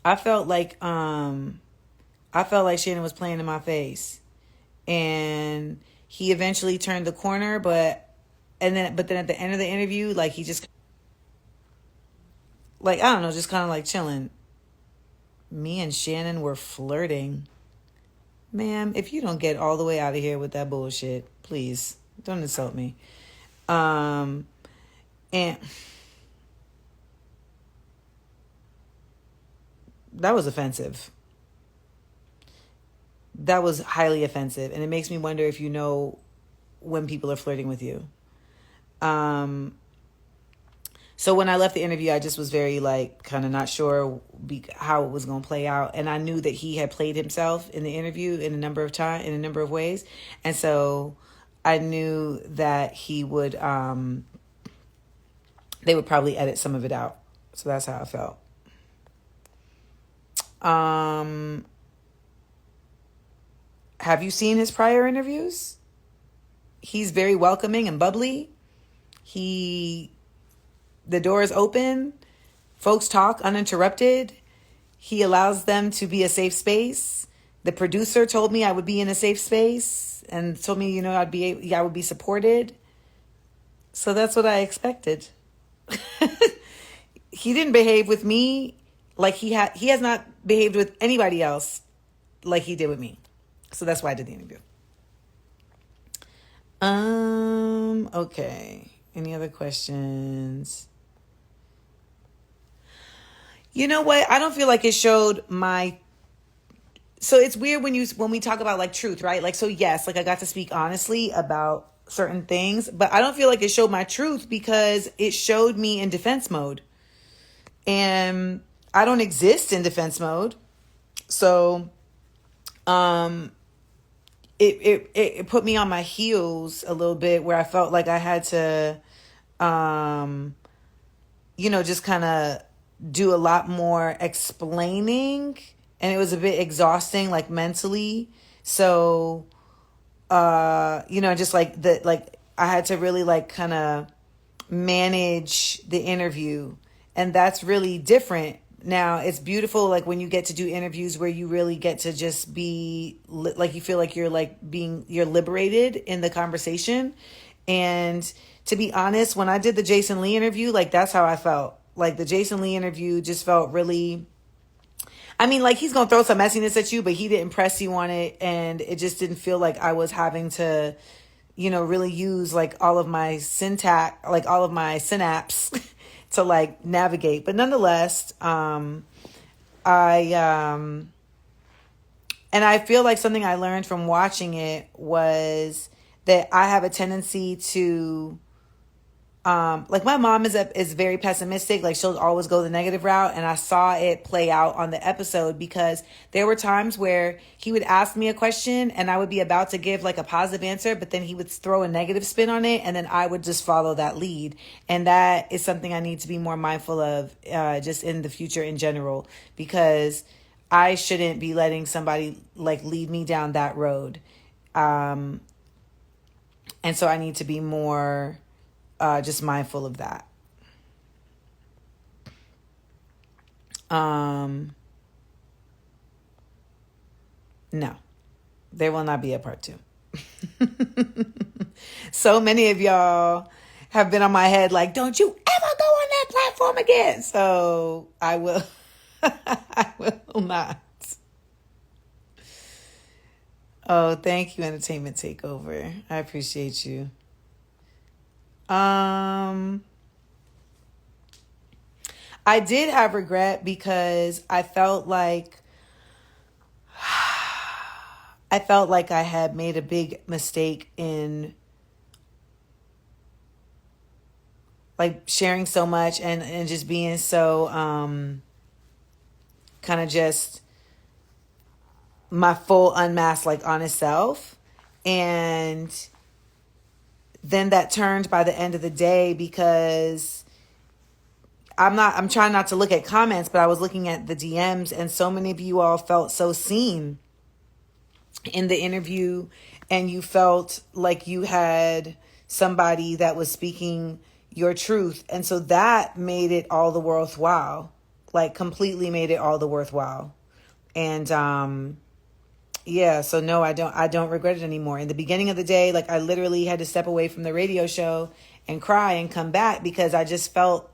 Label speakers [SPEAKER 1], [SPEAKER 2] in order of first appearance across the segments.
[SPEAKER 1] I felt like Shannon was playing in my face, and he eventually turned the corner, but then at the end of the interview, like he just like I don't know, just kind of like chilling. Me and Shannon were flirting. Ma'am, if you don't get all the way out of here with that bullshit, please don't insult me. Um, and that was offensive. That was highly offensive, and it makes me wonder if you know when people are flirting with you. Um, so when I left the interview, I just was very like kind of not sure how it was going to play out, and I knew that he had played himself in the interview in a number of ways, and so I knew that he would they would probably edit some of it out. So that's how I felt. Um, have you seen his prior interviews? He's very welcoming and bubbly. He the door is open. Folks talk uninterrupted. He allows them to be a safe space. The producer told me I would be in a safe space and told me, I would be supported. So that's what I expected. He didn't behave with me like he has not behaved with anybody else like he did with me. So that's why I did the interview. Okay. Any other questions? You know what? I don't feel like it showed my so it's weird when we talk about like truth, right? Like, so yes, like I got to speak honestly about certain things, but I don't feel like it showed my truth because it showed me in defense mode. And I don't exist in defense mode. So it put me on my heels a little bit where I felt like I had to just kind of do a lot more explaining, and it was a bit exhausting, like mentally. So, just like I had to really like kind of manage the interview, and that's really different. Now it's beautiful, like when you get to do interviews where you really get to just be like, you feel like you're liberated in the conversation. And to be honest, when I did the Jason Lee interview, like that's how I felt. Like the Jason Lee interview just felt really, I mean, like he's going to throw some messiness at you, but he didn't press you on it. And it just didn't feel like I was having to, really use like all of my syntax, like all of my synapse to like navigate. But nonetheless, and I feel like something I learned from watching it was that I have a tendency to, like my mom is very pessimistic. Like she'll always go the negative route. And I saw it play out on the episode because there were times where he would ask me a question and I would be about to give like a positive answer, but then he would throw a negative spin on it. And then I would just follow that lead. And that is something I need to be more mindful of, just in the future in general, because I shouldn't be letting somebody like lead me down that road. And so I need to be more, just mindful of that. No, there will not be a part 2. So many of y'all have been on my head like, don't you ever go on that platform again. So I will, I will not. Oh, thank you, Entertainment Takeover. I appreciate you. I did have regret because I felt like I had made a big mistake in like sharing so much and just being so kind of just my full unmasked like honest self. And then that turned by the end of the day because I'm trying not to look at comments, but I was looking at the DMs and so many of you all felt so seen in the interview, and you felt like you had somebody that was speaking your truth. And so that made it all the worthwhile. like completely made it all the worthwhile. And yeah, so no, I don't regret it anymore. In the beginning of the day, like I literally had to step away from the radio show and cry and come back because I just felt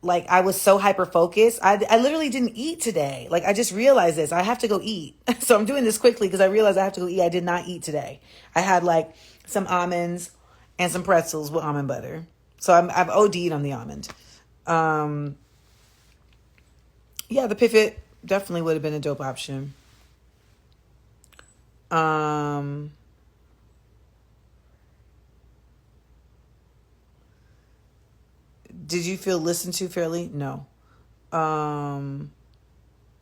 [SPEAKER 1] like I was so hyper focused. I literally didn't eat today. Like I just realized this. I have to go eat. So I'm doing this quickly because I realized I have to go eat. I did not eat today. I had like some almonds and some pretzels with almond butter. So I've OD'd on the almond. Yeah, the pivot definitely would have been a dope option. Um, did you feel listened to fairly? No. Um,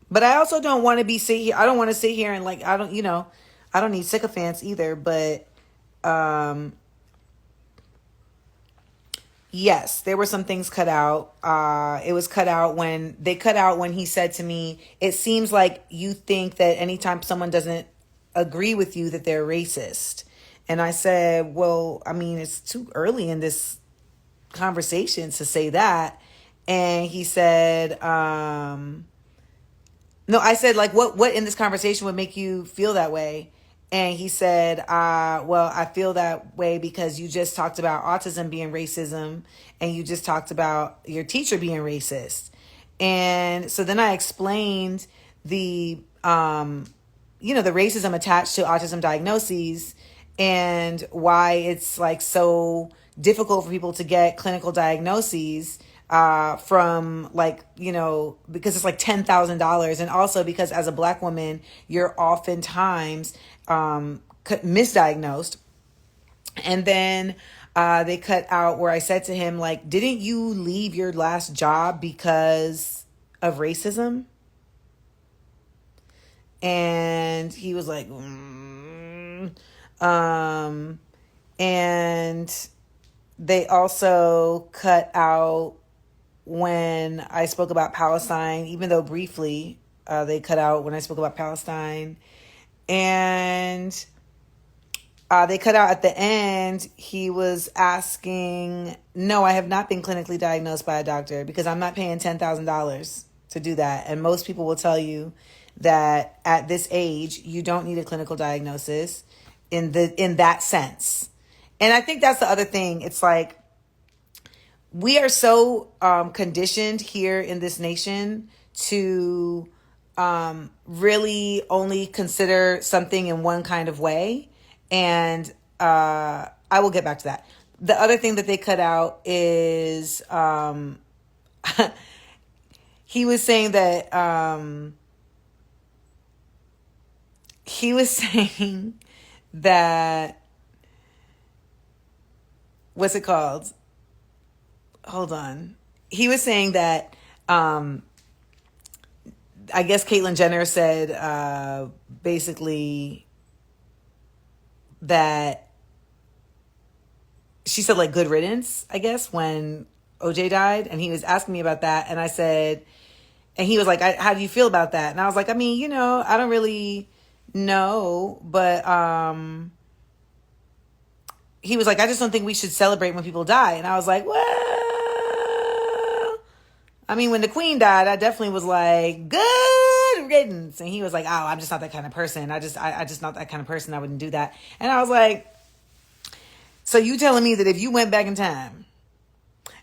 [SPEAKER 1] but I also don't want to be sit here. I don't want to sit here and like I don't, I don't need sycophants either. But um, yes, there were some things cut out. It was cut out when they cut out when he said to me, "It seems like you think that anytime someone doesn't agree with you that they're racist." And I said, "Well, I mean, it's too early in this conversation to say that." And he said, no, I said, like, what in this conversation would make you feel that way? And he said, well, I feel that way because you just talked about autism being racism and you just talked about your teacher being racist. And so then I explained the, the racism attached to autism diagnoses and why it's like so difficult for people to get clinical diagnoses from like, because it's like $10,000. And also because as a Black woman, you're oftentimes misdiagnosed. And then they cut out where I said to him, like, didn't you leave your last job because of racism? And he was like, and they also cut out when I spoke about Palestine, even though briefly, they cut out when I spoke about Palestine. And they cut out at the end, he was asking, no, I have not been clinically diagnosed by a doctor because I'm not paying $10,000 to do that. And most people will tell you that at this age, you don't need a clinical diagnosis in that sense. And I think that's the other thing. It's like, we are so conditioned here in this nation to really only consider something in one kind of way. And I will get back to that. The other thing that they cut out is he was saying that what's it called? Hold on. He was saying that I guess Caitlyn Jenner said basically that she said like good riddance, I guess, when OJ died. And he was asking me about that. And I said, and he was like, how do you feel about that? And I was like, I mean, I don't really know, but he was like, I just don't think we should celebrate when people die. And I was like, well, I mean, when the Queen died, I definitely was like, good riddance. And he was like, oh, I'm just not that kind of person. I just not that kind of person. I wouldn't do that. And I was like, so you telling me that if you went back in time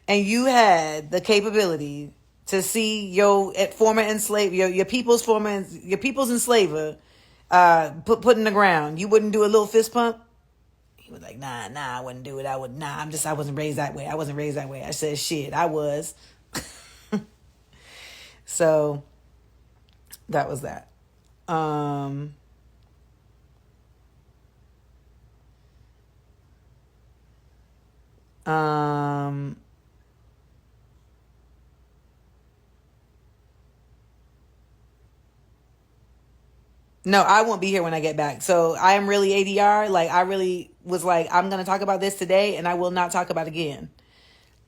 [SPEAKER 1] and you had the capability to see your former enslave, your people's enslaver put in the ground, you wouldn't do a little fist pump? He was like, nah, I wouldn't do it. I wasn't raised that way. I said, shit, I was. So that was that. No, I won't be here when I get back. So I am really ADR. Like, I really was like, I'm going to talk about this today and I will not talk about it again.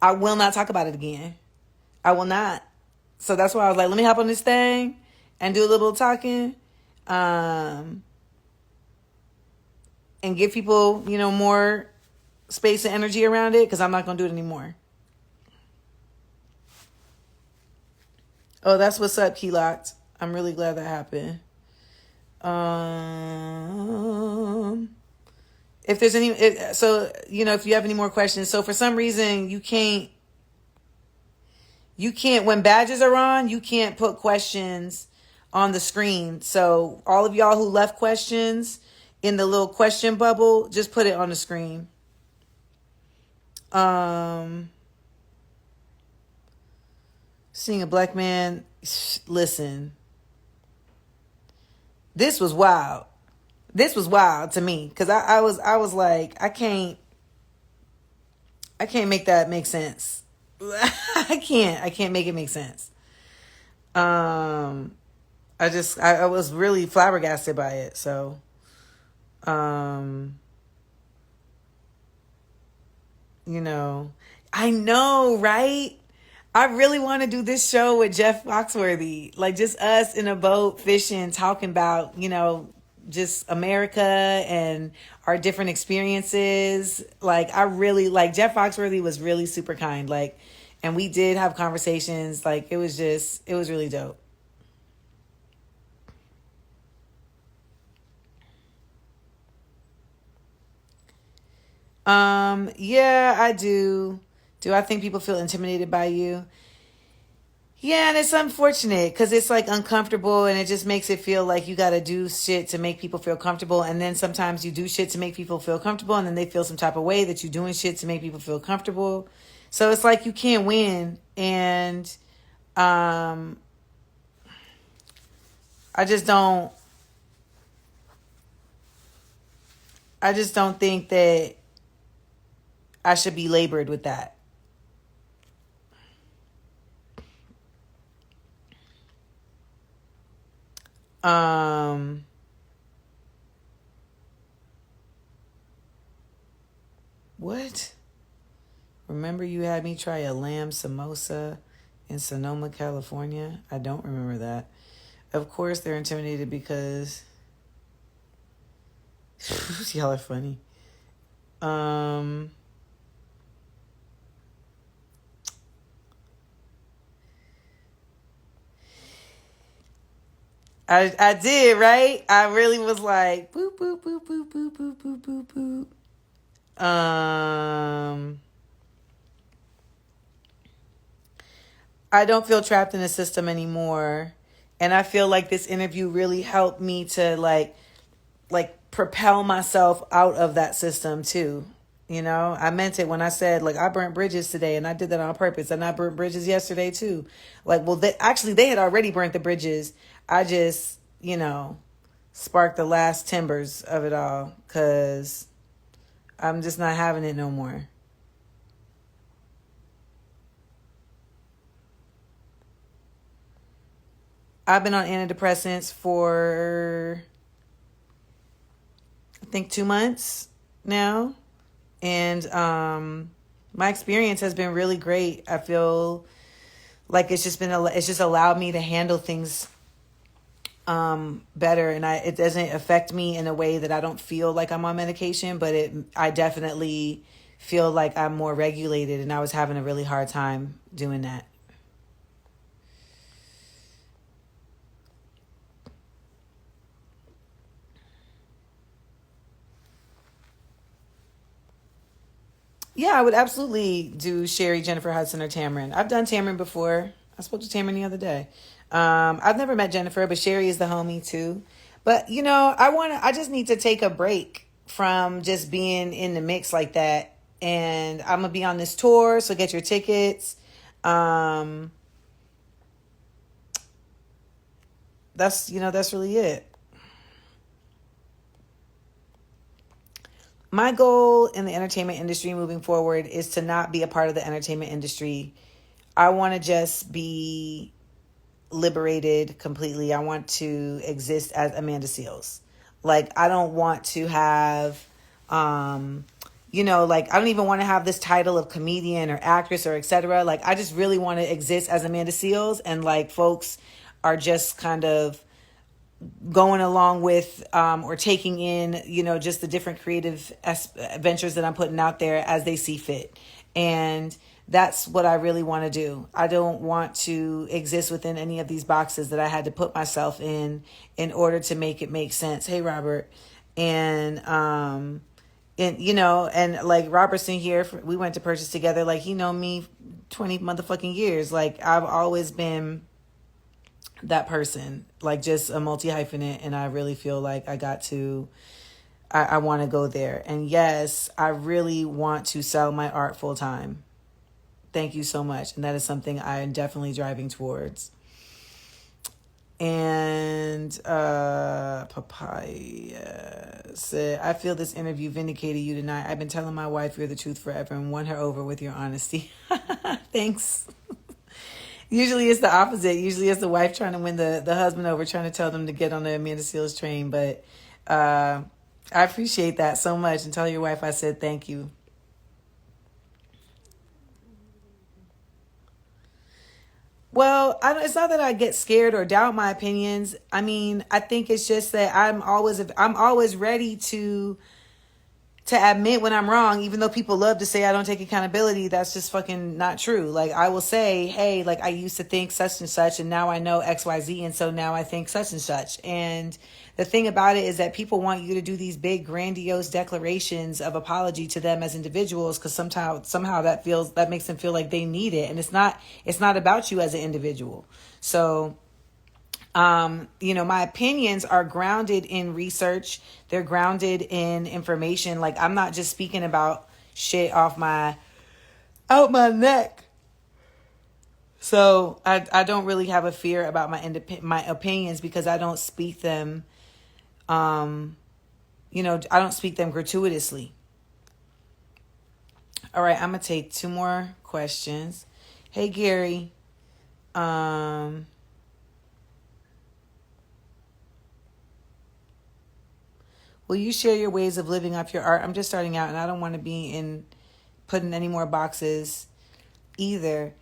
[SPEAKER 1] I will not talk about it again. I will not. So that's why I was like, let me hop on this thing and do a little talking. And give people, more space and energy around it because I'm not going to do it anymore. Oh, that's what's up, Key Locked. I'm really glad that happened. If there's any, so if you have any more questions, so for some reason you can't when badges are on, you can't put questions on the screen. So all of y'all who left questions in the little question bubble, just put it on the screen. Seeing a black man, listen, this was wild. This was wild to me because I was like, I can't make that make sense. I can't make it make sense. I was really flabbergasted by it. So, um, I know, right? I really want to do this show with Jeff Foxworthy, like just us in a boat fishing, talking about, just America and our different experiences. Like I really like Jeff Foxworthy was really super kind. Like, and we did have conversations. Like it was really dope. Yeah, I do. Do I think people feel intimidated by you? Yeah, and it's unfortunate because it's like uncomfortable and it just makes it feel like you got to do shit to make people feel comfortable. And then sometimes you do shit to make people feel comfortable and then they feel some type of way that you're doing shit to make people feel comfortable. So it's like you can't win. And um, I just don't, I just don't think that I should be labored with that. Um, what? Remember you had me try a lamb samosa in Sonoma, California? I don't remember that. Of course they're intimidated because y'all are funny. Um, I did, right? I really was like boop boop boop boop boop boop boop boop boop. I don't feel trapped in the system anymore. And I feel like this interview really helped me to like propel myself out of that system too. I meant it when I said like I burnt bridges today and I did that on purpose and I burnt bridges yesterday too. Like, well, they had already burnt the bridges. I just, sparked the last timbers of it all because I'm just not having it no more. I've been on antidepressants for I think 2 months now. And my experience has been really great. I feel like it's just allowed me to handle things better, and it doesn't affect me in a way that I don't feel like I'm on medication, but I definitely feel like I'm more regulated, and I was having a really hard time doing that. Yeah, I would absolutely do Sherry, Jennifer Hudson, or Tamron. I've done Tamron before. I spoke to Tamron the other day. I've never met Jennifer, but Sherry is the homie too. But I just need to take a break from just being in the mix like that. And I'm gonna be on this tour, so get your tickets. Um, that's really it. My goal in the entertainment industry moving forward is to not be a part of the entertainment industry. I want to just be liberated completely. I want to exist as Amanda Seales. Like I don't want to have like I don't even want to have this title of comedian or actress or etc. Like I just really want to exist as Amanda Seales, and like folks are just kind of going along with or taking in just the different creative ventures that I'm putting out there as they see fit. And that's what I really want to do. I don't want to exist within any of these boxes that I had to put myself in order to make it make sense. Hey, Robert. And you know, and like Robertson here, we went to purchase together. Like, he know me 20 motherfucking years. Like, I've always been that person, like just a multi-hyphenate. And I really feel like I want to go there. And yes, I really want to sell my art full time. Thank you so much. And that is something I am definitely driving towards. And Papaya said, I feel this interview vindicated you tonight. I've been telling my wife you're the truth forever and won her over with your honesty. Thanks. Usually it's the opposite. Usually it's the wife trying to win the husband over, trying to tell them to get on the Amanda Seales train. But I appreciate that so much. And tell your wife I said thank you. Well, it's not that I get scared or doubt my opinions. I mean, I think it's just that I'm always ready to admit when I'm wrong, even though people love to say I don't take accountability. That's just fucking not true. Like, I will say, hey, like, I used to think such and such, and now I know XYZ, and so now I think such and such. And the thing about it is that people want you to do these big, grandiose declarations of apology to them as individuals, because somehow that makes them feel like they need it, and it's not about you as an individual. So, you know, my opinions are grounded in research. They're grounded in information. Like, I'm not just speaking about shit out my neck. So I don't really have a fear about my opinions, because I don't speak them. You know, I don't speak them gratuitously. All right, I'm gonna take 2 more questions. Hey, Gary. Will you share your ways of living off your art? I'm just starting out, and I don't want to be put in any more boxes either.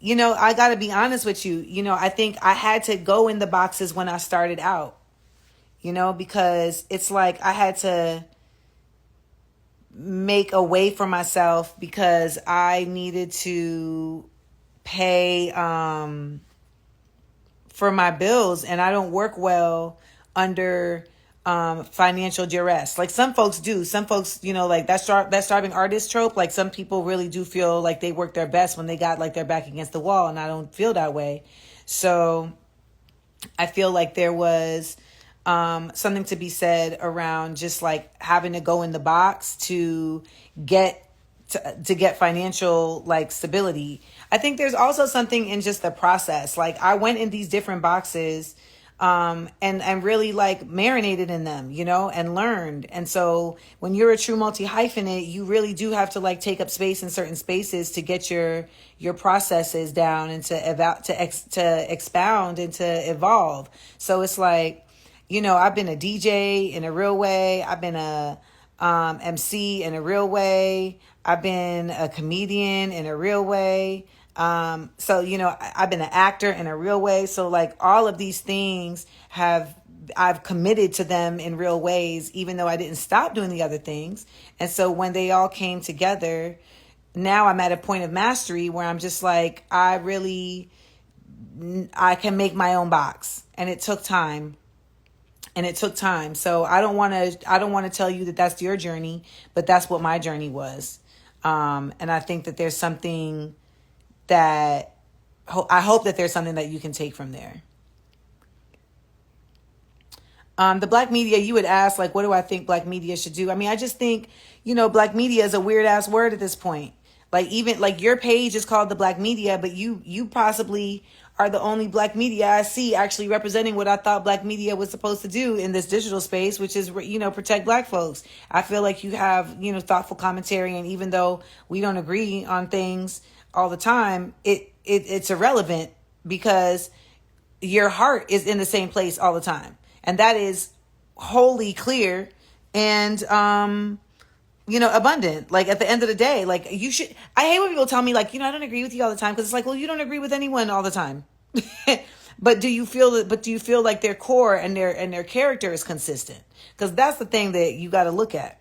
[SPEAKER 1] You know, I got to be honest with you. You know, I think I had to go in the boxes when I started out, you know, because it's like I had to make a way for myself, because I needed to pay for my bills, and I don't work well under financial duress. Like, some folks do. Some folks, you know, like that starving artist trope, like, some people really do feel like they work their best when they got like their back against the wall, and I don't feel that way. So I feel like there was something to be said around just like having to go in the box to get financial like stability. I think there's also something in just the process. Like, I went in these different boxes and really like marinated in them, you know, and learned. And so when you're a true multi-hyphenate, you really do have to like take up space in certain spaces to get your processes down and to expound and to evolve. So it's like, you know, I've been a DJ in a real way. I've been a MC in a real way. I've been a comedian in a real way. So, you know, I've been an actor in a real way. So like all of these things I've committed to them in real ways, even though I didn't stop doing the other things. And so when they all came together, now I'm at a point of mastery where I'm just like, I can make my own box. And it took time. So I don't want to tell you that that's your journey, but that's what my journey was. And I think that there's something that I hope that there's something that you can take from there. The black media, you would ask, like, what do I think black media should do? I mean, I just think, you know, black media is a weird ass word at this point. Like, even like your page is called the black media, but you possibly are the only black media I see actually representing what I thought black media was supposed to do in this digital space, which is, you know, protect black folks. I feel like you have, you know, thoughtful commentary. And even though we don't agree on things all the time, it's irrelevant, because your heart is in the same place all the time. And that is wholly clear and, you know, abundant. Like, at the end of the day, like, you should, I hate when people tell me, like, you know, I don't agree with you all the time, because it's like, well, you don't agree with anyone all the time. But do you feel like their core and their character is consistent? Because that's the thing that you got to look at.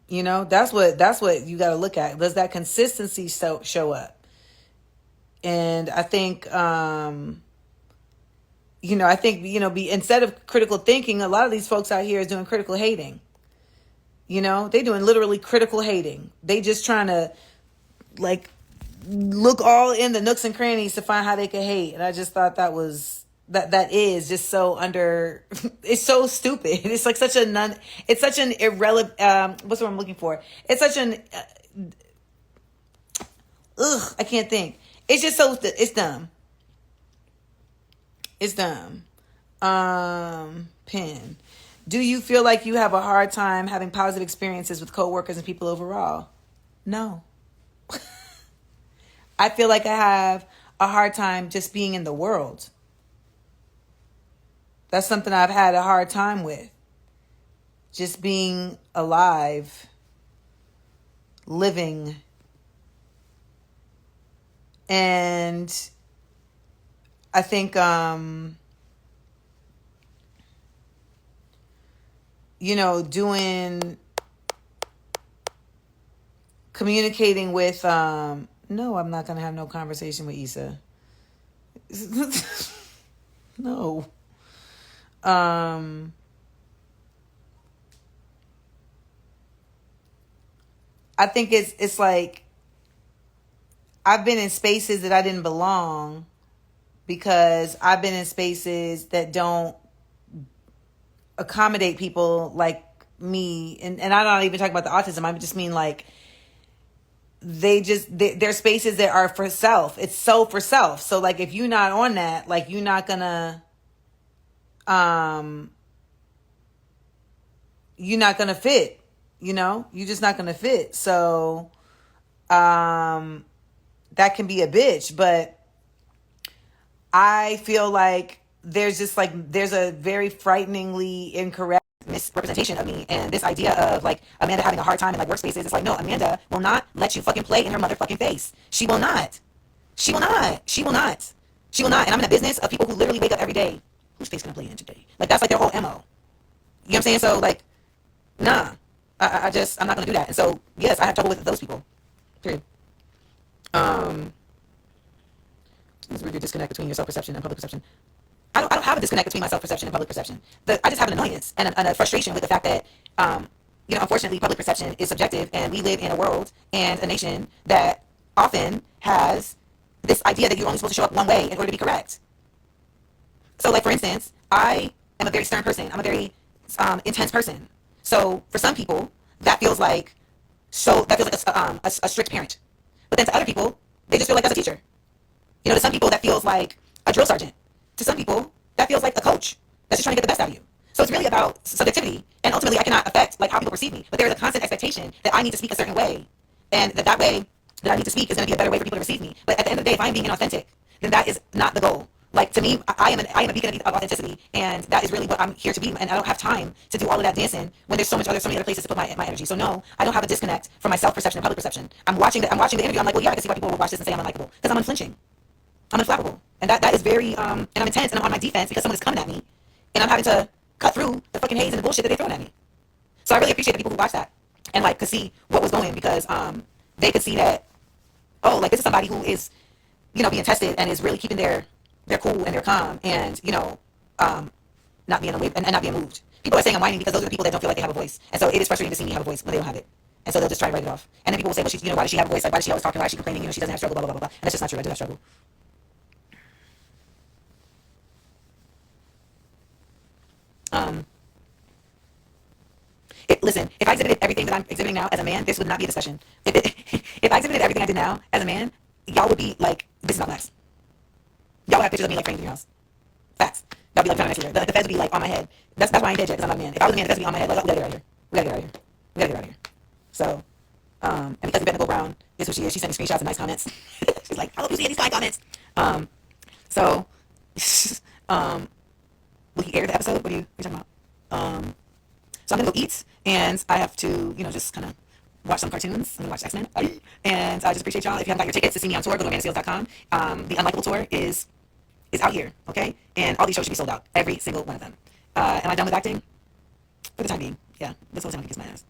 [SPEAKER 1] You know, that's what you got to look at. Does that consistency show up? And I think I think be instead of critical thinking, a lot of these folks out here is doing critical hating. They doing literally critical hating. They just trying to like look all in the nooks and crannies to find how they can hate. And I just thought that is just so under. It's so stupid. It's like such a non. It's such an irrelevant. What's what I'm looking for? It's such an. I can't think. It's just so. It's dumb. It's dumb. Pin. Do you feel like you have a hard time having positive experiences with coworkers and people overall? No. I feel like I have a hard time just being in the world. That's something I've had a hard time with. Just being alive, living. And I think, communicating with, no, I'm not going to have no conversation with Issa. No. I think it's like I've been in spaces that I didn't belong because I've been in spaces that don't accommodate people like me. And I'm not even talking about the autism. I just mean like they're spaces that are for self. It's so for self. So like if you're not on that, like you're not gonna fit, you're just not gonna fit. So that can be a bitch. But I feel like there's a very frighteningly incorrect misrepresentation of me, and this idea of like Amanda having a hard time in like workspaces. It's like, no, Amanda will not let you fucking play in her motherfucking face. She will not. She will not. She will not. She will not. And I'm in a business of people who literally wake up every day. Whose face can I play in today? Like that's like their whole MO. You know what I'm saying? So like, nah. I'm not gonna do that. And so yes, I have trouble with those people. Period. There's a really disconnect between your self-perception and public perception. I don't have a disconnect between my self-perception and public perception. I just have an annoyance and a frustration with the fact that, unfortunately, public perception is subjective, and we live in a world and a nation that often has this idea that you're only supposed to show up one way in order to be correct. So, like for instance, I am a very stern person. I'm a very intense person. So, for some people, that feels like a strict parent. But then to other people, they just feel like that's a teacher. To some people, that feels like a drill sergeant. To some people, that feels like a coach that's just trying to get the best out of you. So it's really about subjectivity. And ultimately, I cannot affect like how people perceive me. But there is a constant expectation that I need to speak a certain way. And that way that I need to speak is going to be a better way for people to receive me. But at the end of the day, if I'm being inauthentic, then that is not the goal. Like to me, I am a beacon of authenticity, and that is really what I'm here to be. And I don't have time to do all of that dancing when there's so many other places to put my energy. So no, I don't have a disconnect from my self-perception and public perception. I'm watching the interview. I'm like, well, yeah, I can see why people will watch this and say I'm unlikable because I'm unflinching. I'm unflappable. And that is very, and I'm intense, and I'm on my defense because someone is coming at me, and I'm having to cut through the fucking haze and the bullshit that they're throwing at me. So I really appreciate the people who watch that and like could see what was going, because they could see that, oh, like this is somebody who is, being tested and is really keeping their cool and their calm and, not being away and not being moved. People are saying I'm whining because those are the people that don't feel like they have a voice. And so it is frustrating to see me have a voice when they don't have it. And so they'll just try to write it off. And then people will say, well, why does she have a voice? Like, why does she always talking? Why is she complaining? She doesn't have struggle, blah, blah, blah, blah. And that's just not true. I do have struggle. Listen, if I exhibited everything that I'm exhibiting now as a man, this would not be a discussion. If I exhibited everything I did now as a man, y'all would be like, this is not facts. Y'all would have pictures of me like framed in your house. Facts. Y'all would be like, next year. The feds would be like on my head. That's why I ain't dead yet, because I'm not a man. If I was a man, the feds would be on my head. Like, we gotta get out of here. We gotta get out of here. We gotta get out of here. So, and because Nicole Brown is who she is, she's sending screenshots and nice comments. She's like, I love you seeing these kind comments. So, will he air the episode? What are you talking about? So I'm gonna go eat, and I have to, just kind of watch some cartoons. I'm gonna watch X-Men, and I just appreciate y'all. If you haven't got your tickets to see me on tour, go to amandaseals.com. The Unlikable tour is out here, okay? And all these shows should be sold out, every single one of them. Am I done with acting? For the time being, yeah. This whole time I can kiss my ass.